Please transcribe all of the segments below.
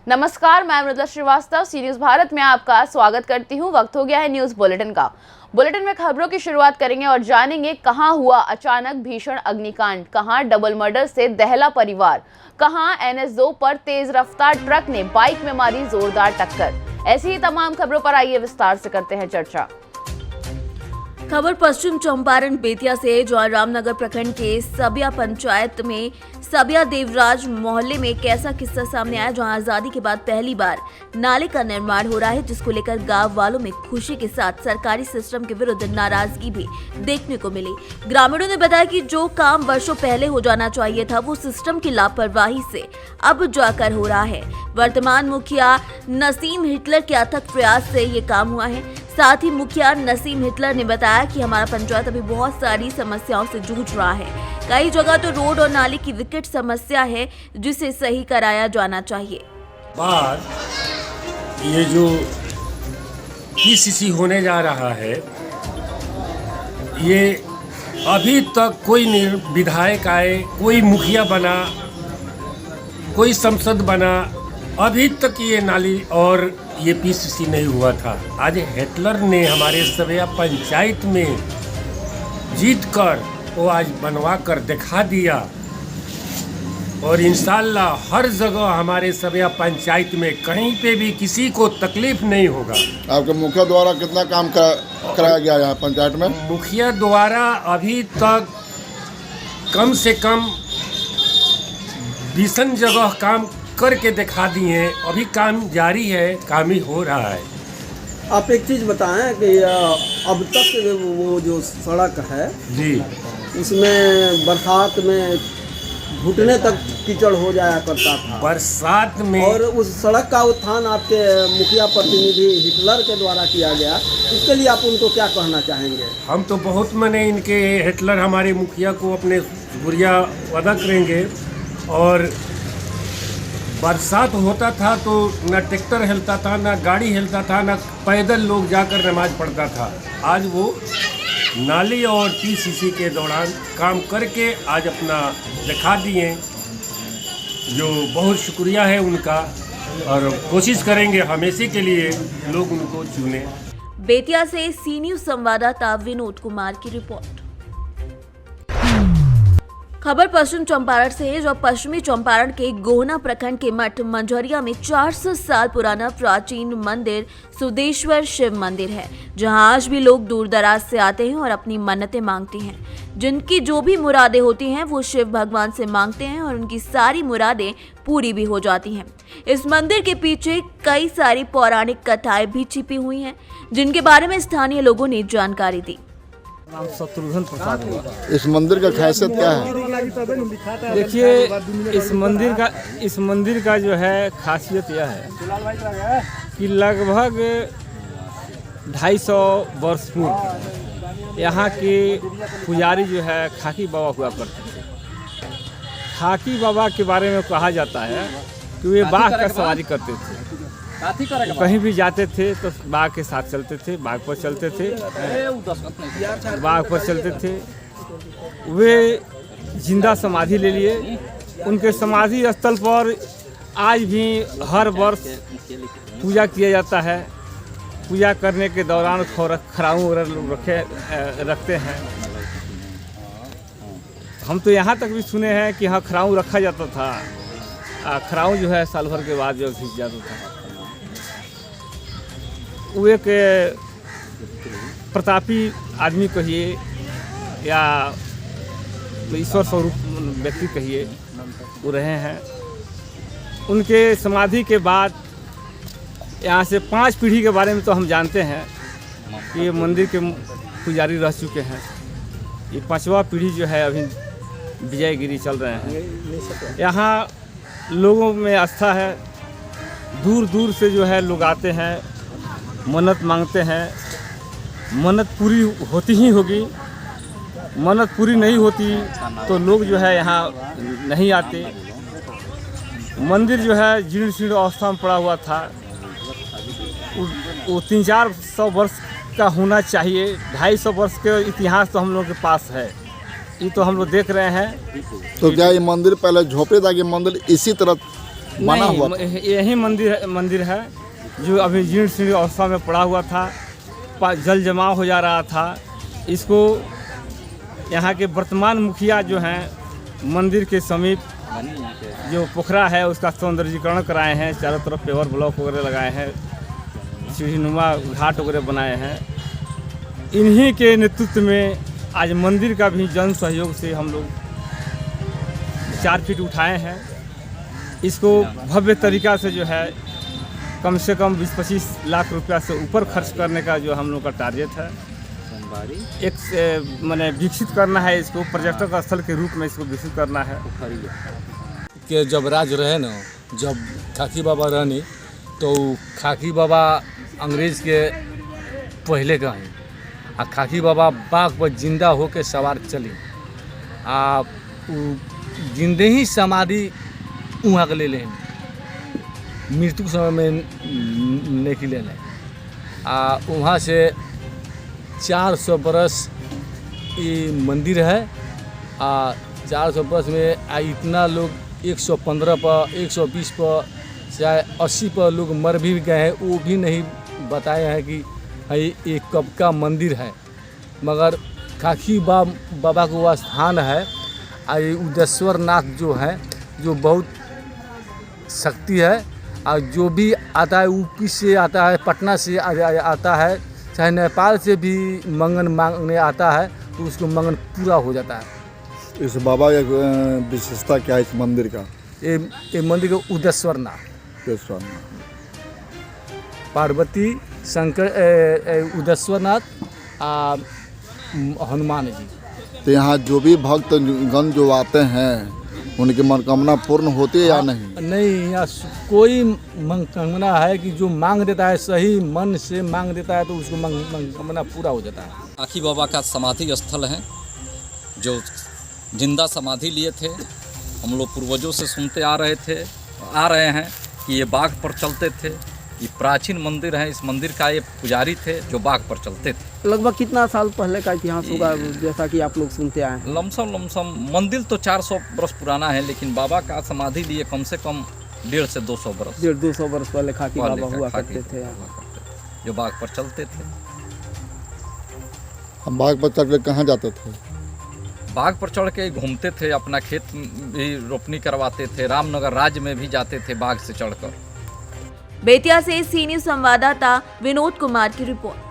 नमस्कार, मैं मृदुला श्रीवास्तव सी न्यूज भारत में आपका स्वागत करती हूं। वक्त हो गया है न्यूज बुलेटिन का। बुलेटिन में खबरों की शुरुआत करेंगे और जानेंगे कहां हुआ अचानक भीषण अग्निकांड, कहां डबल मर्डर से दहला परिवार, कहां NH2 पर तेज रफ्तार ट्रक ने बाइक में मारी जोरदार टक्कर। ऐसी ही तमाम खबरों पर आइए विस्तार से करते हैं चर्चा। खबर पश्चिम चंपारण बेतिया से, जहां रामनगर प्रखंड के सबिया पंचायत में सबिया देवराज मोहल्ले में एक ऐसा किस्सा सामने आया जहां आजादी के बाद पहली बार नाले का निर्माण हो रहा है, जिसको लेकर गांव वालों में खुशी के साथ सरकारी सिस्टम के विरुद्ध नाराजगी भी देखने को मिली। ग्रामीणों ने बताया कि जो काम वर्षों पहले हो जाना चाहिए था वो सिस्टम की लापरवाही से अब जाकर हो रहा है। वर्तमान मुखिया नसीम हिटलर के अथक प्रयास से ये काम हुआ है। साथ ही मुखिया नसीम हिटलर ने बताया कि हमारा पंचायत अभी बहुत सारी समस्याओं से जूझ रहा है। कई जगह तो रोड और नाले की विकट समस्या है जिसे सही कराया जाना चाहिए। बात ये जो PCC होने जा रहा है, ये अभी तक कोई विधायक आए, कोई मुखिया बना, कोई संसद बना, अभी तक ये नाली और ये PCC नहीं हुआ था। आज हिटलर ने हमारे सबिया पंचायत में जीत कर वो आज बनवा कर दिखा दिया और इंशाल्लाह हर जगह हमारे सबिया पंचायत में कहीं पे भी किसी को तकलीफ नहीं होगा। आपके मुखिया द्वारा कितना काम कराया गया यहाँ पंचायत में? मुखिया द्वारा अभी तक कम से कम 20 जगह काम करके दिखा दिए। अभी काम जारी है, काम ही हो रहा है। आप एक चीज़ बताएं कि अब तक वो जो सड़क है जी, उसमें बरसात में घुटने तक कीचड़ हो जाया करता था बरसात में, और उस सड़क का उत्थान आपके मुखिया प्रतिनिधि हिटलर के द्वारा किया गया। उसके लिए आप उनको क्या कहना चाहेंगे? हम तो बहुत मने इनके हिटलर हमारे मुखिया को अपने शुक्रिया अदा करेंगे। और बरसात होता था तो न ट्रैक्टर हिलता था, न गाड़ी हिलता था, न पैदल लोग जाकर नमाज पढ़ता था। आज वो नाली और PCC के दौरान काम करके आज अपना दिखा दिए, जो बहुत शुक्रिया है उनका। और कोशिश करेंगे हमेशा के लिए लोग उनको चुने। बेतिया से सी न्यूज संवाददाता विनोद कुमार की रिपोर्ट। खबर पश्चिम चंपारण से है, जो पश्चिमी चंपारण के गोहना प्रखंड के मठ मंझरिया में 400 साल पुराना प्राचीन मंदिर सुदेश्वर शिव मंदिर है, जहां आज भी लोग दूर दराज से आते हैं और अपनी मन्नतें मांगते हैं। जिनकी जो भी मुरादें होती हैं वो शिव भगवान से मांगते हैं और उनकी सारी मुरादें पूरी भी हो जाती हैं। इस मंदिर के पीछे कई सारी पौराणिक कथाएं भी छिपी हुई हैं, जिनके बारे में स्थानीय लोगों ने जानकारी दी। नाम शत्रुघ्न प्रसाद हुआ। इस मंदिर का खासियत क्या है? देखिए, इस मंदिर का जो है खासियत यह है कि लगभग 250 वर्ष पूर्व यहाँ के पुजारी जो है खाकी बाबा हुआ करते थे। खाकी बाबा के बारे में कहा जाता है कि वे बाघ का सवारी करते थे। कहीं भी जाते थे तो बाघ के साथ चलते थे, बाघ पर चलते थे। वे जिंदा समाधि ले लिए। उनके समाधि स्थल पर आज भी हर वर्ष पूजा किया जाता है। पूजा करने के दौरान खराऊ रखते हैं। हम तो यहाँ तक भी सुने हैं कि हाँ, खराऊ रखा जाता था। खराऊ जो है साल भर के बाद जो खींच जाता था। वो एक प्रतापी आदमी कहिए या तो ईश्वर स्वरूप व्यक्ति कहिए, वो रहे हैं। उनके समाधि के बाद यहाँ से 5 पीढ़ी के बारे में तो हम जानते हैं कि ये मंदिर के पुजारी रह चुके हैं। ये 5वां पीढ़ी जो है अभी विजयगिरी चल रहे हैं। यहाँ लोगों में आस्था है। दूर दूर से जो है लोग आते हैं, मन्नत मांगते हैं। मन्नत पूरी होती ही होगी। मन्नत पूरी नहीं होती तो लोग जो है यहाँ नहीं आते। मंदिर जो है जीर्ण शीर्ण अवस्था में पड़ा हुआ था। वो 300-400 वर्ष का होना चाहिए। 250 वर्ष के इतिहास तो हम लोग के पास है, ये तो हम लोग देख रहे हैं। तो क्या ये मंदिर पहले झोपड़ी था कि मंदिर इसी तरह बना हुआ था? यही मंदिर है जो अभी जीर्ण शीर्ण अवस्था में पड़ा हुआ था, जल जमाव हो जा रहा था। इसको यहाँ के वर्तमान मुखिया जो हैं मंदिर के समीप जो पोखरा है उसका सौंदर्यीकरण कराए हैं, चारों तरफ पेवर ब्लॉक वगैरह लगाए हैं, सीढ़ीनुमा घाट वगैरह बनाए हैं। इन्हीं के नेतृत्व में आज मंदिर का भी जन सहयोग से हम लोग 4 फीट उठाए हैं। इसको भव्य तरीका से जो है कम से कम 20-25 लाख रुपया से ऊपर खर्च करने का जो हम लोग का टारगेट है। एक माने विकसित करना है, इसको पर्यटक स्थल के रूप में इसको विकसित करना है। कि जब राज रहे न, जब खाकी बाबा रहनी, तो खाकी बाबा अंग्रेज के पहले का है। आ खाकी बाबा बाघ पर जिंदा होके सवार चली, आ जिंदे ही समाधि वहाँ के ले लें, मृत्यु समय में नहीं ले लें। आ वहाँ से 400 बरस ये मंदिर है। 400 बरस में इतना लोग 115 पर, 120 पर, चाहे 80 पर लोग मर भी गए हैं, वो भी नहीं बताए हैं कि ये कब का मंदिर है। मगर खाकी बाबा को वह स्थान है। ये उदेश्वर नाथ जो है, जो बहुत शक्ति है, और जो भी आता है यूपी से आता है, पटना से आता है, चाहे नेपाल से भी मंगन मांगने आता है, तो उसको मंगन पूरा हो जाता है। इस बाबा की विशेषता क्या है इस मंदिर का? ये मंदिर का उदेश्वर नाथ, पार्वती शंकर, उदेश्वर नाथ, हनुमान जी। तो यहाँ जो भी भक्त गण जो आते हैं उनकी मनोकामना पूर्ण होती है या नहीं? नहीं, यहाँ कोई मनोकामना है कि जो मांग देता है, सही मन से मांग देता है, तो उसको मनोकामना पूरा हो जाता है। खाकी बाबा का समाधि स्थल है, जो जिंदा समाधि लिए थे। हम लोग पूर्वजों से सुनते आ रहे हैं कि ये बाघ पर चलते थे। ये प्राचीन मंदिर है। इस मंदिर का ये पुजारी थे जो बाघ पर चलते थे। लगभग कितना साल पहले का इतिहास होगा, जैसा कि आप लोग सुनते आए हैं? लमसम मंदिर तो 400 वर्ष पुराना है, लेकिन बाबा का समाधि लिए कम से कम 150 से 200 वर्ष 150-200 वर्ष पहले खाकी बाबा हुआ करते थे, जो बाघ पर चलते थे। हम बाघ पर चढ़ के कहाँ जाते थे? बाघ पर चढ़ के घूमते थे, अपना खेत भी रोपनी करवाते थे, रामनगर राज्य में भी जाते थे बाघ से चढ़कर। बेतिया से सी न्यूज संवाददाता विनोद कुमार की रिपोर्ट।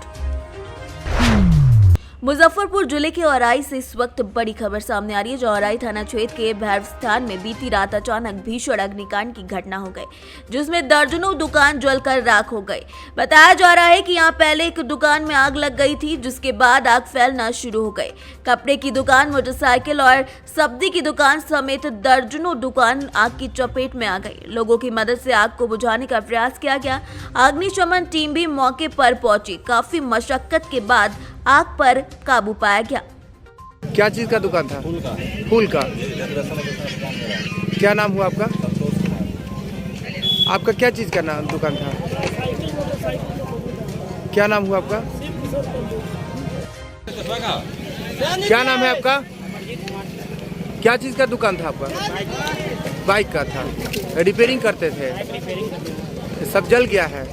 मुजफ्फरपुर जिले के औराई से इस वक्त बड़ी खबर सामने आ रही है, जो औराई थाना क्षेत्र के भैरव स्थान में बीती रात अचानक भीषण अग्निकांड की घटना हो गई, जिसमें दर्जनों दुकान जलकर राख हो गई। बताया जा रहा है कि यहां पहले एक दुकान में आग लग गई थी, जिसके बाद आग फैलना शुरू हो गई। कपड़े की दुकान, मोटरसाइकिल और सब्जी की दुकान समेत दर्जनों दुकान आग की चपेट में आ गई। लोगों की मदद से आग को बुझाने का प्रयास किया गया। अग्निशमन टीम भी मौके पर पहुंची। काफी मशक्कत के बाद आग पर काबू पाया गया। क्या चीज़ का दुकान था? फूल का। क्या नाम हुआ आपका? आपका क्या चीज़ का नाम दुकान था? क्या नाम हुआ आपका? क्या नाम है आपका? क्या चीज़ का दुकान था आपका? बाइक का था। रिपेयरिंग करते थे। सब जल गया है।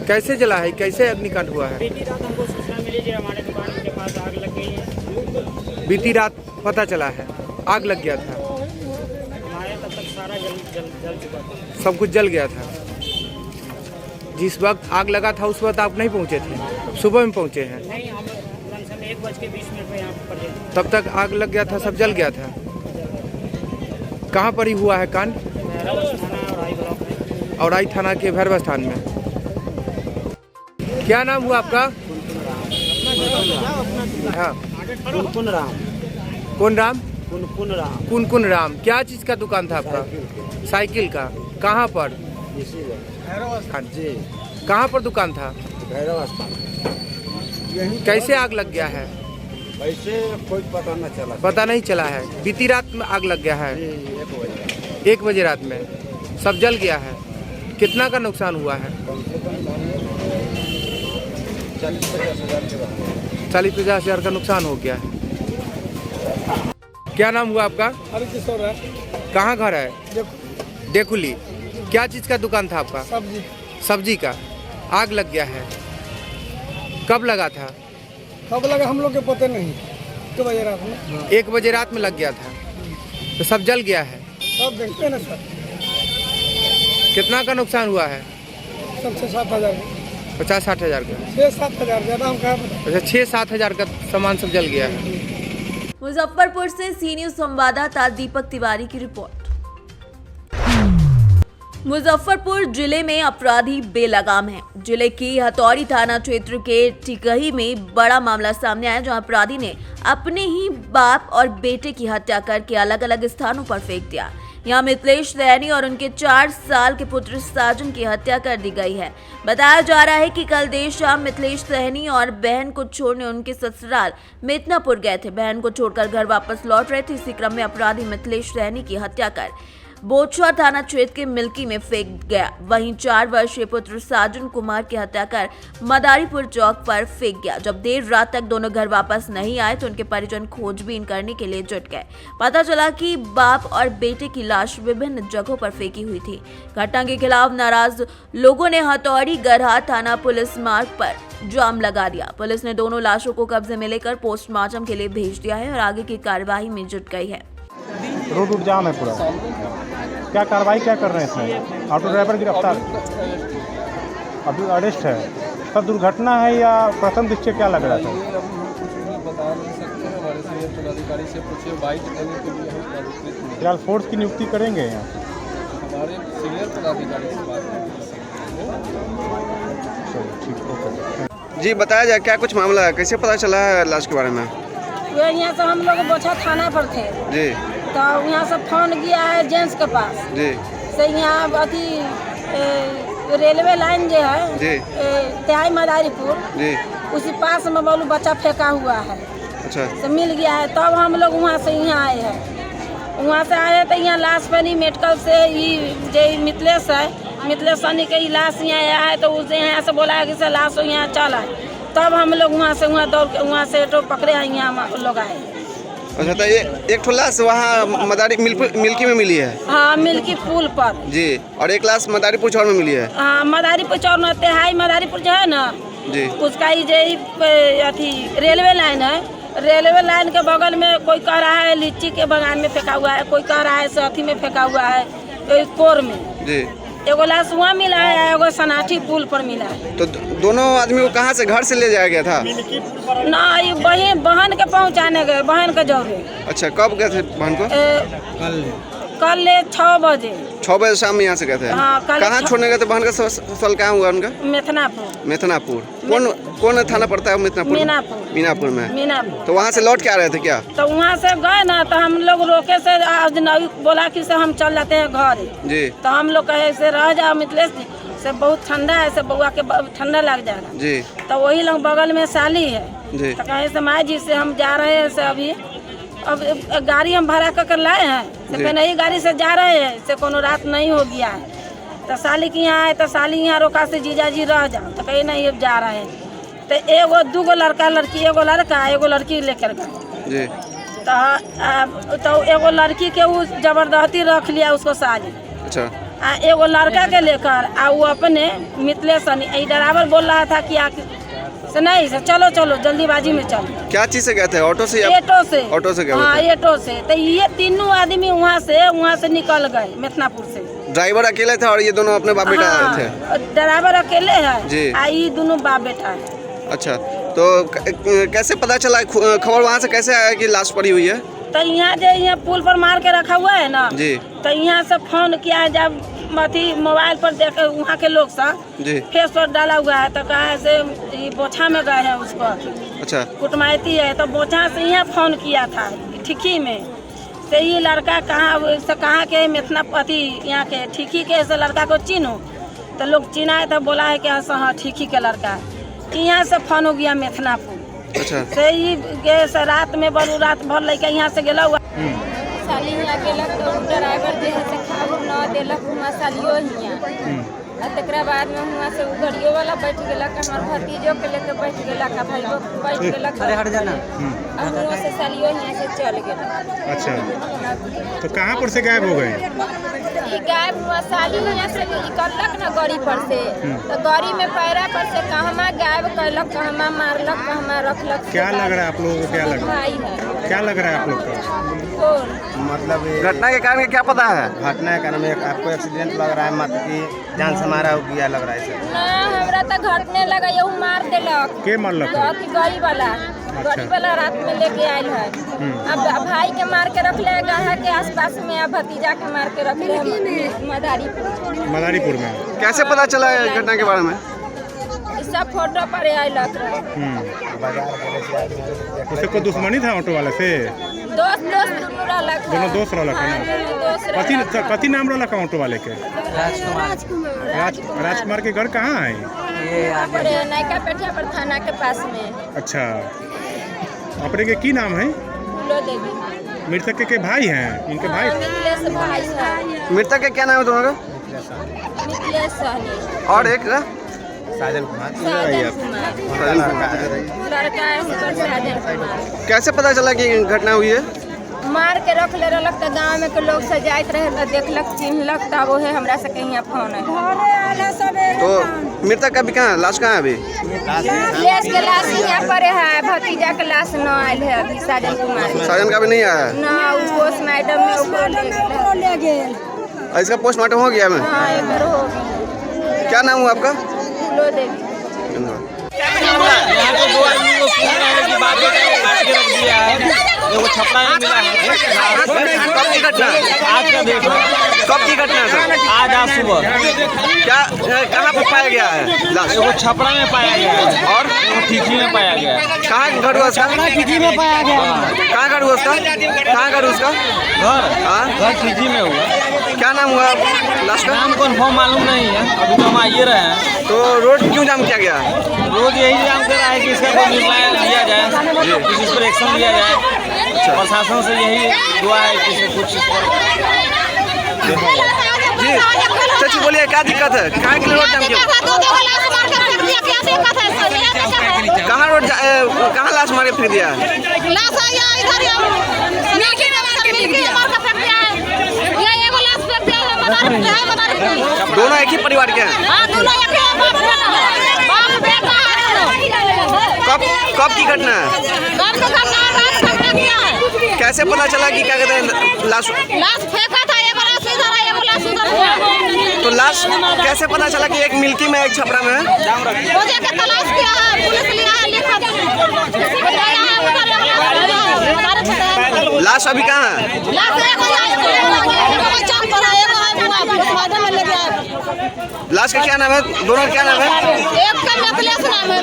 कैसे जला है? कैसे अग्निकांड हुआ है? बीती रात हमको सूचना मिली कि हमारे दुकान के पास आग लग गई है। बीती रात पता चला है आग लग गया था। हमारे तब तक सारा जल चुका था। सब कुछ जल गया था। जिस वक्त आग लगा था उस वक्त आप नहीं पहुंचे थे, सुबह में पहुंचे हैं? नहीं, हम लमसम 1:20 पे यहाँ पर थे। तब तक आग लग गया था, सब जल गया था। कहाँ पर ही हुआ है कांड? औराई थाना के भैरव स्थान में। क्या नाम हुआ आपका? हाँ, कुन राम। कौन राम? कुन राम। कुन राम। क्या चीज़ का दुकान था आपका? साइकिल का। कहाँ पर? जी, कहाँ पर दुकान था? भैरव स्थान। कैसे आग लग गया है? वैसे कोई पता न चला। पता नहीं चला है। बीती रात में आग लग गया है। 1 बजे रात में सब जल गया है। कितना का नुकसान हुआ है? 40-50 हज़ार का नुकसान हो गया है। क्या नाम हुआ आपका? हर किशोर है। कहाँ घर है? डेकुली। क्या चीज़ का दुकान था आपका? सब्जी। सब्जी का। आग लग गया है। कब लगा था? कब लगा हम लोग के पता नहीं। 1 बजे रात में। 1 बजे रात में लग गया था, तो सब जल गया है। सब देखते हैं ना सर। कितना का नुकसान हुआ है? सब 6-7 हज़ार। 50-60 हज़ार का। 6-7 हज़ार, ज़्यादा हम कहाँ पता। अच्छा, 6-7 हज़ार का सामान सब जल गया है। मुजफ्फरपुर से सी न्यूज संवाददाता दीपक तिवारी की रिपोर्ट। मुजफ्फरपुर जिले में अपराधी बेलगाम हैं। जिले की हथौड़ी थाना क्षेत्र के टिकही में बड़ा मामला सामने आया, जहां अपराधी ने अपने ही बाप और बेटे की हत्या करके अलग अलग स्थानों पर फेंक दिया। यहां मिथिलेश सैनी और उनके 4 साल के पुत्र साजन की हत्या कर दी गई है। बताया जा रहा है कि कल देर शाम मिथिलेश सैनी और बहन को छोड़ने उनके ससुराल मितनापुर गए थे। बहन को छोड़कर घर वापस लौट रहे थे। इसी क्रम में अपराधी मिथिलेश सैनी की हत्या कर बोचवा थाना क्षेत्र के मिल्की में फेंक गया। वहीं 4 वर्षीय पुत्र साजन कुमार की हत्या कर मदारीपुर चौक पर फेंक गया। जब देर रात तक दोनों घर वापस नहीं आए तो उनके परिजन खोजबीन करने के लिए जुट गए। पता चला कि बाप और बेटे की लाश विभिन्न जगहों पर फेंकी हुई थी। घटना के खिलाफ नाराज लोगों ने हथौड़ी गरहा थाना पुलिस मार्ग पर जाम लगा दिया। पुलिस ने दोनों लाशों को कब्जे में लेकर पोस्टमार्टम के लिए भेज दिया है और आगे की कार्यवाही में जुट गई है। रोड जाम है पूरा। क्या कार्रवाई क्या कर रहे हैं इसमें? ऑटो ड्राइवर गिरफ्तार, अभी अरेस्ट है। सब दुर्घटना है या प्रथम दृष्टया क्या लग रहा था? बता नहीं सकते हैं, हमारे सीनियर पदाधिकारी से पूछिए। बाइक देने के लिए हम अधिकृत नहीं। फिलहाल फोर्स की नियुक्ति करेंगे यहाँ? हमारे सीनियर पदाधिकारी से बात करेंगे। ठीक। जी बताया जाए क्या कुछ मामला है, कैसे पता चला है लाश के बारे में? वो यहाँ से हम लोग बोछा थाना पर थे जी, तो यहाँ से फोन गया है जेंट्स के पास जी से यहाँ अथी रेलवे लाइन जो है जी तिहाई मदारीपुर जी, उसी पास में बोलू बच्चा फेंका हुआ है। अच्छा, से मिल गया है, तब हम लोग वहाँ से यहाँ आए हैं। वहाँ से आए तो यहाँ लाश बनी मेडिकल से ही जो मिथिलेश है, मिथिलेश सैनी के लाश यहाँ आया है, तो उसे यहाँ से बोला है कि से लाश यहाँ चला है। तब हम लोग वहाँ से दौड़ के वहाँ से ऑटो पकड़े हैं, यहाँ लोग आए। अच्छा, तो ये एक लाश वहाँ मदारी मिल्की में मिली है? हाँ, मिल्की पुल पर जी। और एक लाश मदारीपुर चौर में मिली है? हाँ, मदारीपुर चौर में तिहाई मदारीपुर जो है ना जी, उसका ही जो अथी रेलवे लाइन है, रेलवे लाइन के बगल में कोई कह रहा है लीची के बगान में फेंका हुआ है, कोई कह रहा है साथी में फेंका हुआ है, कोर में जी। एगो लाश वहाँ मिला है, एगो सनाठी पुल पर मिला है। तो दोनों आदमी को कहाँ से घर से ले जाया गया था? ना, ये बहन के पहुँचाने गए, बहन के जौरे। अच्छा, कब गए थे बहन को? कल 6 बजे। 6 बजे शाम में यहाँ से गए थे? हाँ, कहाँ छोड़ने गए थे बहन का? सवाल कहाँ हुआ उनका? मितनापुर। कौन थाना पड़ता है मितनापुर? मीनापुर में। मीनापुर। तो वहाँ से लौट के आ रहे थे क्या? तो वहाँ से गए ना, तो हम लोग रोके से अजनबी बोला कि से हम चल जाते हैं घर जी। तो हम लोग कहे से रह जाओ मिथिलेश जी, से बहुत ठंडा है, से बउआ के ठंडा लग जाएगा जी। तो वही लोग बगल में साली है जी, तो कहे से माँ जी से हम जा रहे हैं, से अभी अब गाड़ी हम भाड़ा कर लाए हैं, से नई गाड़ी से जा रहे हैं, से कोनो रात नहीं हो गया है। तो साली के यहाँ आए, तो साली यहाँ रोका से जीजा जी रह जाओ, तो कहीं नहीं अब जा रहे हैं। तो एगो 2 लड़का लड़की, एगो लड़का एगो लड़की लेकर गए। तो एगो लड़की के वो जबरदस्ती रख लिया उसको साली। अच्छा। एगो लड़का के लेकर वो अपने मिथिलेश सैनी ड्राइवर बोल रहा था कि से नहीं से चलो चलो जल्दीबाजी में चलो। क्या चीज से गए थे? ऑटो से? ऑटो से गए? हाँ, ऑटो से। तो ये तीनों आदमी वहाँ से निकल गए मितनापुर से। ड्राइवर अकेले थे और ये दोनों अपने बाप बेटा थे? ड्राइवर अकेले है, ये दोनों बाप बेटा है। अच्छा, तो कैसे पता चला, खबर वहाँ से कैसे आया कि लाश पड़ी हुई है? तो यहाँ पुल पर मार के रखा हुआ है ना जी, तो यहाँ से फोन किया, जब अथी मोबाइल पर देख वहाँ के लोग सा फेस पर डाला हुआ है, तो कहा से बोछा में गए हैं उसको। अच्छा, कुटमाइती है, तो बोछा से यहाँ फोन किया था ठिकी में, से ये लड़का कहाँ के मिथना अथी यहाँ के ठिकी के से लड़का को चिन्हो, तो लोग चिन्हाए, तो बोला है कि हाँ ठिकी के लड़का। यहाँ से फोन हो गया मिथनापुर। अच्छा, से ही से रात में बड़ू रात भर लड़का यहाँ से गया हुआ साली यहाँ गेलक, तो ड्राइवर जे है से खाऊ न देलक, हुआ सालियो हियाँ और तकरा बाद में हुआ से उ गाड़ियों वाला बैठ गेला का हमार भतीजो के लेके बैठ गेला का भाईयो बैठ गेला अरे हट जाना और हुआ से सालियो यहाँ से चल गेला। अच्छा, तो कहाँ पर से गायब हो गए? ई गायब हुआ साली यहाँ से निकलक ना गाड़ी पर से, तो गाड़ी में पैरा पर से कहमा गायब कैलक, कहमा मारलक, कहमा रखलक। क्या लग रहा है आप लोगों को? क्या लग रहा भाई है? है क्या लग रहा है आप लोग को? कौन मतलब घटना के कारण क्या पता है? घटना के कारण में आपको एक्सीडेंट लग रहा है, मत की जान से मारा हो गया लग रहा है सर। ना हमरा तो घटने लगा यू मार देलक के मारलक? गाड़ी वाला रात में लेके आयल है। अब भाई के मार के रख ले गहा के आसपास में, अब भतीजा के मार के रख ले मदारीपुर में। कैसे पता चला है घटना के बारे में? इस सब फोटो पर आयलक। उसे कोई दुश्मनी था ऑटो वाले से? दोस्त दोनों रहलक। दोनों दोस्त रहलक ना? कथी नाम रहलक ऑटो वाले के? राजकुमार के घर कहाँ है? नायका पेठिया पर थाना के पास में। अच्छा, अपने के की नाम है? फूलो देवी। मृतक के भाई हैं? इनके भाई? मिथिलेश भाई है। मृतक के क्या नाम है तुम्हारा? मिथिलेश सहनी। और एक साजन कुमार। लड़का है साजन कुमार। कैसे पता चला कि घटना हुई है? मार के रख ले रहलक तो गाँव में के लोग सजाइत रहे तो देखलक चिन्हलक, तब वो है हमरा से कहीं फोन है। तो मृतक का भी कहाँ, लाश कहाँ है अभी? मिथिलेश के लाश यहाँ पर है, भतीजा के लाश न आयल है अभी। साजन कुमार साजन का भी नहीं आया है ना, पोस्टमार्टम में ऊपर ले गेल। इसका पोस्टमार्टम हो गया? मैं हाँ एक बार हो गया। क्या नाम हुआ आपका? फूलो देवी। यहाँ पे 2 आदमी को सुन रहे की बात है, काट के रख दिया है। वो छपरा में मिला है। कब की घटना? आज का देखो, कब की घटना है? आज सुबह। क्या कहाँ पे पाया गया है लाश? वो छपरा में पाया गया है और ठीठी में पाया गया है। कहाँ घर हुआ उसका? ठीठी में पाया गया। कहाँ घर हुआ उसका? कहाँ घर उसका? घर ठीठी में हुआ। क्या नाम हुआ लाश का? नाम कन्फर्म मालूम नहीं है, अभी तो हम आइए रहे हैं। तो रोड क्यों जाम किया गया? रोज यही जाम कर रहा है कि इसका कोई निर्णय लिया जाए, किसी पर एक्शन लिया जाए। प्रशासन से यही दुआ है कि इसे कुछ जी चाची बोलिए, क्या दिक्कत है? कहाँ के लिए रोड जाम किया? कहाँ रोड कहाँ लाश मार के फेंक दिया? दोनों एक ही परिवार के हैं? कब की घटना है? कैसे पता चला कि क्या कहते हैं लाश फेंका था? तो लाश कैसे पता चला कि एक मिल्की में एक छपरा में है? तलाश किया है, पुलिस लिया है, लाश अभी कहाँ है? लाश का क्या नाम है? दोनों का क्या नाम है? एक का मिथिलेश नाम है।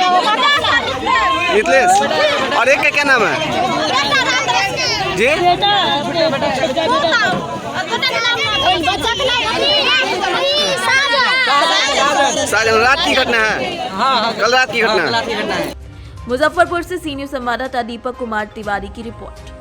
मिथिलेश। और एक का क्या नाम है जी? साजन। रात की घटना है? हाँ, कल रात की घटना है। मुजफ्फरपुर से सीनियर संवाददाता दीपक कुमार तिवारी की रिपोर्ट।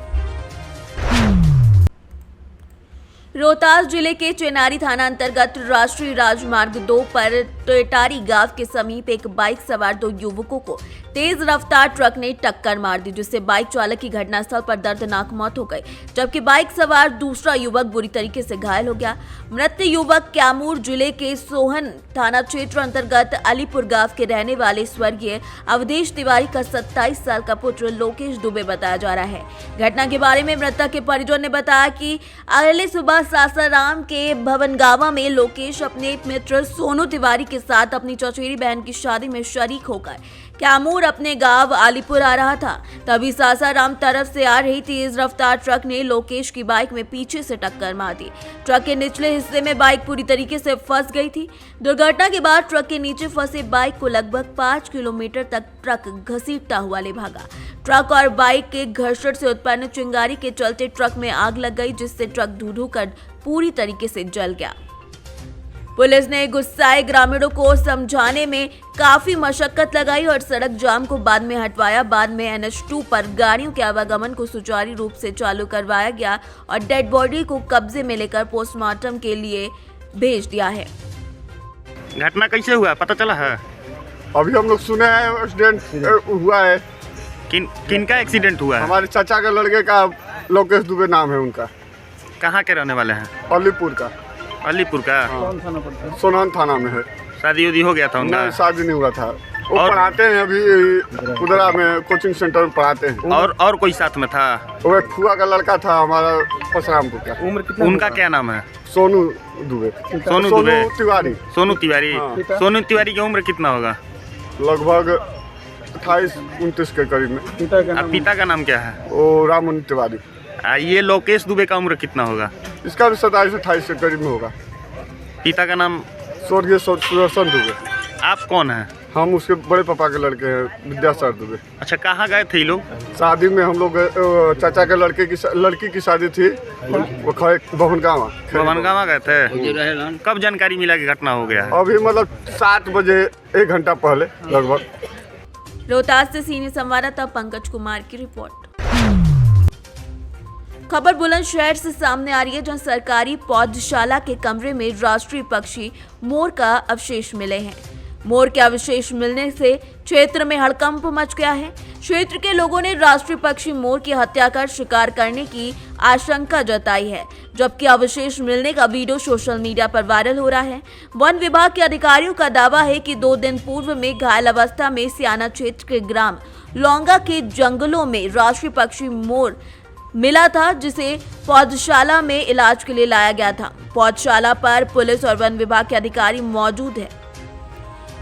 रोहतास जिले के चेनारी थाना अंतर्गत राष्ट्रीय राजमार्ग 2 पर टेटारी गांव के समीप एक बाइक सवार 2 युवकों को तेज रफ्तार ट्रक ने टक्कर मार दी, जिससे बाइक चालक की घटनास्थल पर दर्दनाक मौत हो गई, जबकि बाइक सवार दूसरा युवक बुरी तरीके से घायल हो गया। मृत युवक कैमूर जिले के सोहन थाना क्षेत्र अंतर्गत अलीपुर गांव के रहने वाले स्वर्गीय अवधेश तिवारी का 27 साल का पुत्र लोकेश दुबे बताया जा रहा है। घटना के बारे में मृतक के परिजन ने बताया कि अगले सुबह सासाराम के भवनगावा में लोकेश अपने मित्र सोनू तिवारी के साथ अपनी चचेरी बहन की शादी में शरीक होकर कैमूर अपने गांव अलीपुर आ रहा था। तभी सासाराम तरफ से आ रही तेज रफ्तार ट्रक ने लोकेश की बाइक में पीछे से टक्कर मार दी। ट्रक के निचले हिस्से में बाइक पूरी तरीके से फंस गई थी। दुर्घटना के बाद ट्रक के नीचे फंसे बाइक को लगभग 5 किलोमीटर तक ट्रक घसीटता हुआ ले भागा। ट्रक और बाइक के घर्षण से उत्पन्न चिंगारी के चलते ट्रक में आग लग गई, जिससे ट्रक धू-धू कर पूरी तरीके से जल गया। पुलिस ने गुस्साए ग्रामीणों को समझाने में काफी मशक्कत लगाई और सड़क जाम को बाद में हटवाया। बाद में NH2 पर गाड़ियों के आवागमन को सुचारू रूप से चालू करवाया गया और डेड बॉडी को कब्जे में लेकर पोस्टमार्टम के लिए भेज दिया है। घटना कैसे हुआ पता चला है? अभी हम लोग सुने हैं एक्सीडेंट हुआ है। किनका एक्सीडेंट हुआ है? हमारे चाचा के लड़के का, लोकेश दुबे नाम है उनका। कहाँ के रहने वाले हैं? अलीपुर का। अलीपुर का? कौन थाना पड़ता है? सोनहन थाना में है। शादी उदी हो गया था उनका? नहीं, शादी नहीं हुआ था। वो पढ़ाते हैं अभी उधर में, कोचिंग सेंटर में पढ़ाते हैं। और कोई साथ में था? वो एक फुआ का लड़का था हमारा, परशुरामपुर का। उम्र कितना? उनका क्या नाम है? सोनू दुबे। सोनू दुबे तिवारी। सोनू तिवारी। सोनू तिवारी की उम्र कितना होगा? लगभग 28-29 के करीब में। पिता का नाम क्या है? वो रामन तिवारी। ये लोकेश दुबे का उम्र कितना होगा? इसका भी 27-28 के करीब में होगा। पिता का नाम? स्वर्गीय सुदर्शन दुबे। आप कौन हैं? हम उसके बड़े पापा के लड़के हैं, विद्यासागर दुबे। अच्छा, कहाँ गए थे ये लोग? शादी में हम लोग, चाचा के लड़की की शादी थी, वो बभनगावा गए थे। कब जानकारी मिला कि घटना हो गया है? अभी मतलब 7 बजे 1 घंटा पहले लगभग। रोहतास से सीनियर संवाददाता पंकज कुमार की रिपोर्ट। खबर बुलंदशहर से सामने आ रही है, जहां सरकारी पौधशाला के कमरे में राष्ट्रीय पक्षी मोर का अवशेष मिले हैं। मोर के अवशेष मिलने से क्षेत्र में हड़कंप मच गया है। क्षेत्र के लोगों ने राष्ट्रीय पक्षी मोर की हत्या कर शिकार करने की आशंका जताई है, जबकि अवशेष मिलने का वीडियो सोशल मीडिया पर वायरल हो रहा है। वन विभाग के अधिकारियों का दावा है कि 2 दिन पूर्व में घायल अवस्था में सियाना क्षेत्र के ग्राम लौंगा के जंगलों में राष्ट्रीय पक्षी मोर मिला था, जिसे पौधशाला में इलाज के लिए लाया गया था। पौधशाला पर पुलिस और वन विभाग के अधिकारी मौजूद है।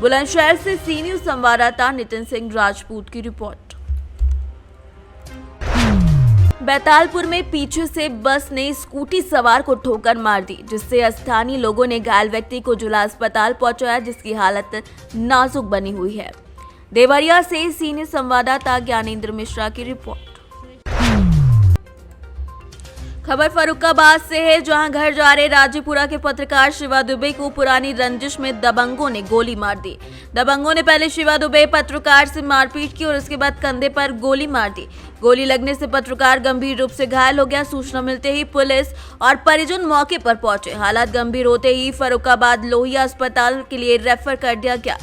बुलंदशहर से सीनियर संवाददाता नितिन सिंह राजपूत की रिपोर्ट। बैतालपुर में पीछे से बस ने स्कूटी सवार को ठोकर मार दी, जिससे स्थानीय लोगों ने घायल व्यक्ति को जिला अस्पताल पहुंचाया, जिसकी हालत नाजुक बनी हुई है। देवरिया से सीनियर संवाददाता ज्ञानेंद्र मिश्रा की रिपोर्ट। खबर फर्रुखाबाद से है, जहां घर जा रहे राजीपुरा के पत्रकार शिवा दुबे को पुरानी रंजिश में दबंगों ने गोली मार दी। दबंगों ने पहले शिवा दुबे पत्रकार से मारपीट की और उसके बाद कंधे पर गोली मार दी। गोली लगने से पत्रकार गंभीर रूप से घायल हो गया। सूचना मिलते ही पुलिस और परिजन मौके पर पहुंचे। हालात गंभीर होते ही फर्रुखाबाद लोहिया अस्पताल के लिए रेफर कर दिया गया।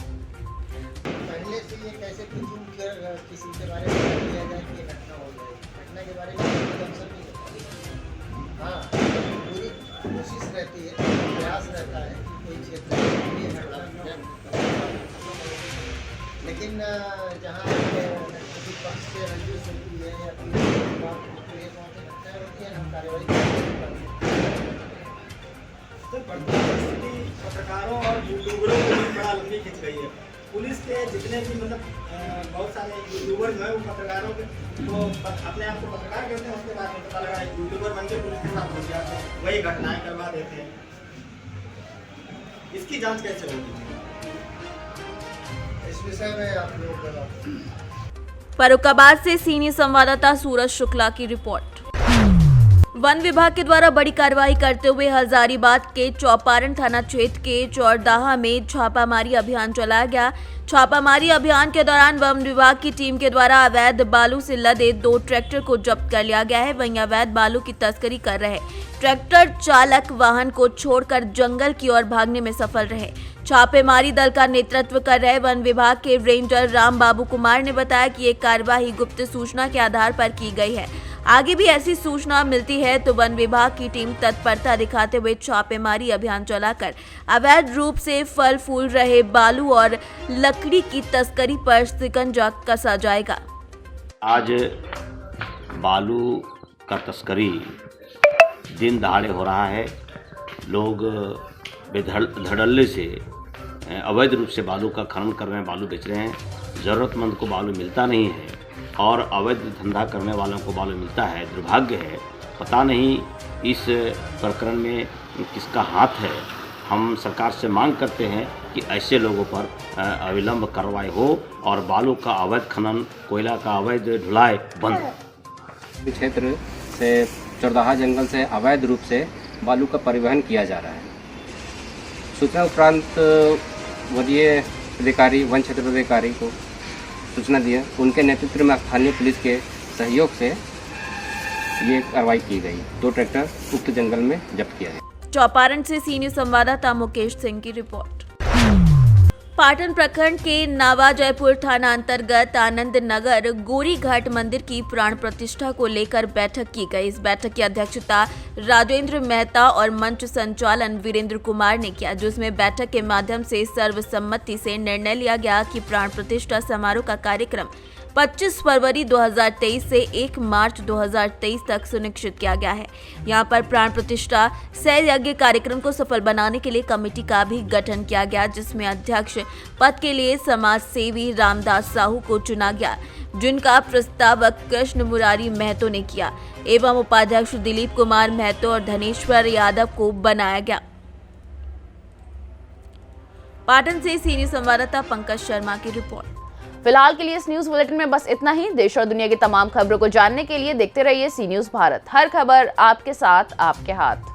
लेकिन जहाँ पक्ष से रंजिश होती है या हम कार्रवाई पत्रकारों और यूट्यूबरों को भी बड़ा लंबी खिंच गई है। पुलिस के जितने भी मतलब बहुत सारे यूट्यूबर जो है वो पत्रकारों के तो अपने आप को पत्रकार कहते हैं, उसके बाद में पता लगा यूट्यूबर बन के पुलिस के साथ हो जाते हैं, वही घटनाएं करवा देते हैं। इसकी जांच कैसे होगी? इस विषय में आप लोग। फर्रुखाबाद से सीनियर संवाददाता सूरज शुक्ला की रिपोर्ट। वन विभाग के द्वारा बड़ी कार्रवाई करते हुए हजारीबाग के चौपारण थाना क्षेत्र के चौरदाहा में छापामारी अभियान चलाया गया। छापामारी अभियान के दौरान वन विभाग की टीम के द्वारा अवैध बालू से लदे 2 ट्रैक्टर को जब्त कर लिया गया है। वहीं अवैध बालू की तस्करी कर रहे ट्रैक्टर चालक वाहन को छोड़कर जंगल की ओर भागने में सफल रहे। छापेमारी दल का नेतृत्व कर रहे वन विभाग के रेंजर राम बाबू कुमार ने बताया कि ये कार्रवाई गुप्त सूचना के आधार पर की गई है। आगे भी ऐसी सूचना मिलती है तो वन विभाग की टीम तत्परता दिखाते हुए छापेमारी अभियान चलाकर अवैध रूप से फल फूल रहे बालू और लकड़ी की तस्करी पर शिकंजा कसा जाएगा। आज बालू का तस्करी दिन दहाड़े हो रहा है। लोग बेधड़ल्ले से अवैध रूप से बालू का खनन कर रहे हैं, बालू बेच रहे हैं। ज़रूरतमंद को बालू मिलता नहीं है और अवैध धंधा करने वालों को बालू मिलता है। दुर्भाग्य है, पता नहीं इस प्रकरण में किसका हाथ है। हम सरकार से मांग करते हैं कि ऐसे लोगों पर अविलंब कार्रवाई हो और बालू का अवैध खनन, कोयला का अवैध ढुलाई बंद हो। क्षेत्र से चौरदाहा जंगल से अवैध रूप से बालू का परिवहन किया जा रहा है। सूचना उपरांत वरीय अधिकारी, वन क्षेत्र अधिकारी को सूचना दी, उनके नेतृत्व में स्थानीय पुलिस के सहयोग से ये कार्रवाई की गई। 2 ट्रैक्टर उक्त जंगल में जब्त किया है। चौपारण से सीनियर संवाददाता मुकेश सिंह की रिपोर्ट। पाटन प्रखंड के नावा जयपुर थाना अंतर्गत आनंद नगर गोरी घाट मंदिर की प्राण प्रतिष्ठा को लेकर बैठक की गई। इस बैठक की अध्यक्षता राजेंद्र मेहता और मंच संचालन वीरेंद्र कुमार ने किया, जिसमें बैठक के माध्यम से सर्वसम्मति से निर्णय लिया गया कि प्राण प्रतिष्ठा समारोह का कार्यक्रम 25 फरवरी 2023 से 1 मार्च 2023 तक सुनिश्चित किया गया है। यहां पर प्राण प्रतिष्ठा सह यज्ञ कार्यक्रम को सफल बनाने के लिए कमेटी का भी गठन किया गया, जिसमें अध्यक्ष पद के लिए समाज सेवी रामदास साहू को चुना गया, जिनका प्रस्तावक कृष्ण मुरारी महतो ने किया, एवं उपाध्यक्ष दिलीप कुमार महतो और धनेश्वर यादव को बनाया गया। पाटन से सीनियर संवाददाता पंकज शर्मा की रिपोर्ट। फिलहाल के लिए इस न्यूज बुलेटिन में बस इतना ही। देश और दुनिया की तमाम खबरों को जानने के लिए देखते रहिए सी न्यूज भारत। हर खबर आपके साथ, आपके हाथ।